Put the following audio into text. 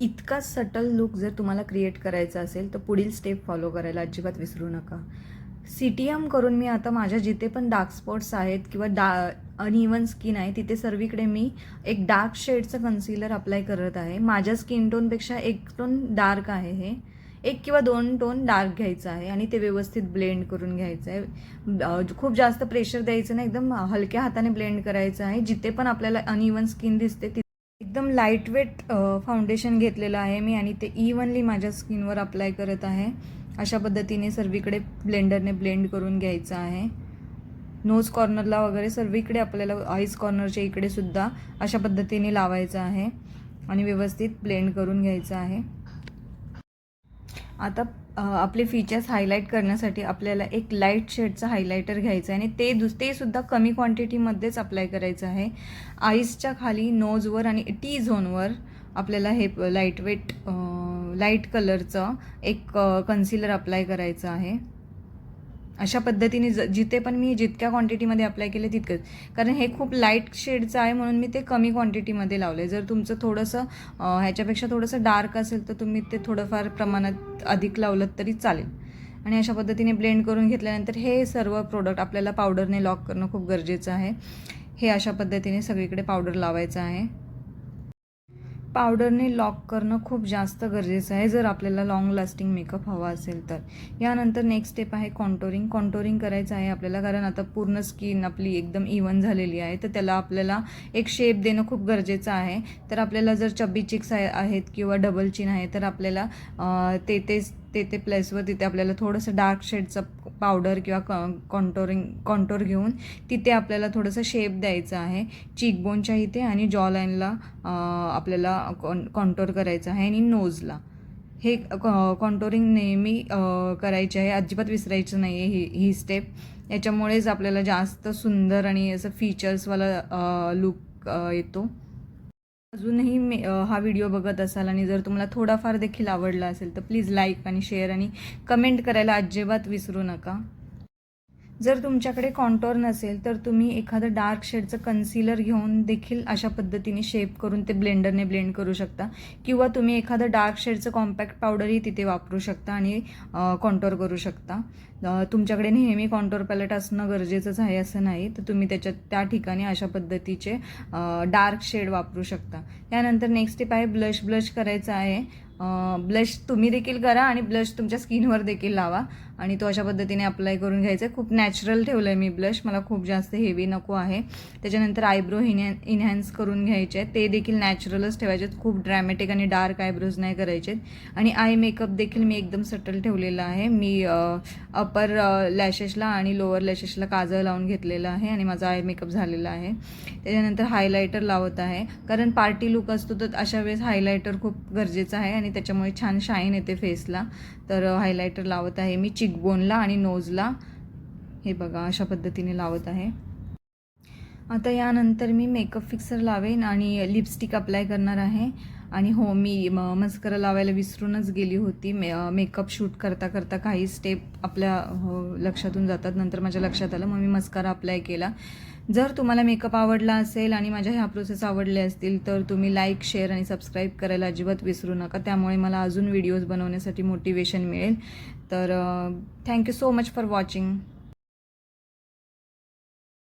इतका subtle look जर तुम्हाला क्रिएट करायचा असेल तर पुढील स्टेप फॉलो करायला अजिबात विसरू नका. CTM करून मी आता माझ्या जिथे पण डार्क स्पॉट्स आहेत किंवा अनइवन स्किन आहे तिथे सर्वीकडे मी एक डार्क शेडचं कन्सिलर अप्लाय करत आहे. माझ्या स्किन टोनपेक्षा 1 टोन डार्क आहे, हे 1 किंवा 2 टोन डार्क घ्यायचं आहे आणि ते व्यवस्थित ब्लेंड करून घ्यायचं आहे. खूप जास्त प्रेशर द्यायचं नाही, एकदम हलक्या हाताने ब्लेंड करायचं आहे. जिथे पण आपल्याला अनइवन स्किन दिसते एकदम लाईट वेट फाउंडेशन घेतलेलं आहे मी आणि ते इव्हनली माझ्या स्किनवर अप्लाय करत आहे. अशा पद्धतीने सर्वीकडे ब्लेंडरने ब्लेंड करून घ्यायचं आहे. नोज कॉर्नरला वगैरे सर्वीकडे आपल्याला आईज कॉर्नरच्या इकडे सुद्धा अशा पद्धतीने लावायचं आहे आणि व्यवस्थित ब्लेंड करून घ्यायचं आहे. आता आपले फीचर्स हायलाईट करण्यासाठी आपल्याला एक लाईट शेडचं हायलायटर घ्यायचं आहे आणि ते सुद्धा कमी क्वांटिटीमध्येच अप्लाय करायचं आहे. आईजच्या खाली, नोजवर आणि टी झोनवर आपल्याला हे लाईट कलरचं एक कन्सिलर अप्लाय करायचं आहे. अशा पद्धतीने जिथे पण मी जितक्या क्वांटिटीमध्ये अप्लाय केले तितकंच, कारण हे खूप लाईट शेडचं आहे म्हणून मी ते कमी क्वांटिटीमध्ये लावलं आहे. जर तुमचं थोडंसं ह्याच्यापेक्षा थोडंसं डार्क असेल तर तुम्ही ते थोडंफार प्रमाणात अधिक लावलं तरी चालेल. आणि अशा पद्धतीने ब्लेंड करून घेतल्यानंतर हे सर्व प्रोडक्ट आपल्याला पावडरने लॉक करणं खूप गरजेचं आहे. हे अशा पद्धतीने सगळीकडे पावडर लावायचं आहे. पावडरने लॉक करणं खूप जास्त गरजेचं आहे जर आपल्याला लॉंग लास्टिंग मेकअप हवा असेल तर. यानंतर नेक्स्ट स्टेप आहे कॉन्टोरिंग करायचं आहे आपल्याला, कारण आता पूर्ण स्किन आपली एकदम इव्हन झालेली आहे तर त्याला आपल्याला एक शेप देणं खूप गरजेचं आहे. तर आपल्याला जर चब्बी चिक्स आहेत किंवा डबल चिन आहे तर आपल्याला ते प्लेसवर तिथे आपल्याला थोडंसं डार्क शेडचं पावडर किंवा कॉन्टोर घेऊन तिथे आपल्याला थोडंसं शेप द्यायचं आहे. चीकबोनच्या इथे आणि जॉ लाईनला आपल्याला कॉन्टोर करायचं आहे आणि नोजला. हे कॉन्टोरिंग नेहमी करायचे आहे, अजिबात विसरायचं नाही आहे ही स्टेप. याच्यामुळेच आपल्याला जास्त सुंदर आणि असं फीचर्सवाला लुक येतो. अजूनही हा व्हिडिओ बघत असाल आणि जर तुम्हाला थोडाफार देखील आवडला असेल तर प्लीज लाईक आणि शेअर आणि कमेंट करायला अजिबात विसरू नका. जर तुमच्याकडे कॉन्टोर नसेल तर तुम्ही एखादं डार्क शेडचं कन्सिलर घेऊन देखील अशा पद्धतीने शेप करून ते ब्लेंडरने ब्लेंड करू शकता किंवा तुम्ही एखादं डार्क शेडचं कॉम्पॅक्ट पावडरही तिथे वापरू शकता आणि कॉन्टोर करू शकता. तुमच्याकडे नेहमी कॉन्टोर पॅलेट असणं गरजेचंच आहे असं नाही, तर तुम्ही त्या ठिकाणी अशा पद्धतीचे डार्क शेड वापरू शकता. त्यानंतर नेक्स्ट स्टेप आहे ब्लश करायचा आहे. ब्लश तुम्ही देखील करा आणि ब्लश तुमच्या स्किनवर देखील लावा आणि तो अशा पद्धतीने अप्लाय करून घ्यायचा आहे. खूप नॅचरल ठेवलं आहे मी ब्लश, मला खूप जास्त हेवी नको आहे. त्याच्यानंतर आयब्रो इन्हॅन्स करून घ्यायचे आहेत, ते देखील नॅचरलच ठेवायचे आहेत, खूप ड्रॅमॅटिक आणि डार्क आयब्रोज नाही करायचे आहेत. आणि आय मेकअप देखील मी एकदम सटल ठेवलेला आहे. मी अपर लॅशेसला आणि लोअर लॅशेसला काजळ लावून घेतलेलं आहे आणि माझा आय मेकअप झालेला आहे. त्याच्यानंतर हायलायटर लावत आहे, कारण पार्टी लुक असतो तर अशा वेळेस हायलायटर खूप गरजेचं आहे आणि त्याच्यामुळे छान शाईन येते फेसला. तर हायलायटर लावत आहे मी चिकबोनला आणि नोजला. हे बघा अशा पद्धतीने लावत आहे. आता यानंतर मी मेकअप फिक्सर लावेन आणि लिपस्टिक अप्लाय करणार आहे. आणि हो, मी मस्करा लावायला विसरूनच गेली होती. मेकअप शूट करता करता काही स्टेप आपल्या लक्षातून जातात, नंतर माझ्या लक्षात आलं, मग मी मस्करा अप्लाय केला. जर तुम्हाला मेकअप आवडला असेल आणि माझ्या ह्या प्रोसेस आवडले असतील तर तुम्ही लाईक, शेअर आणि सबस्क्राईब करायला अजिबात विसरू नका. त्यामुळे मला अजून व्हिडिओज बनवण्यासाठी मोटिवेशन मिळेल. तर thank you so much for watching.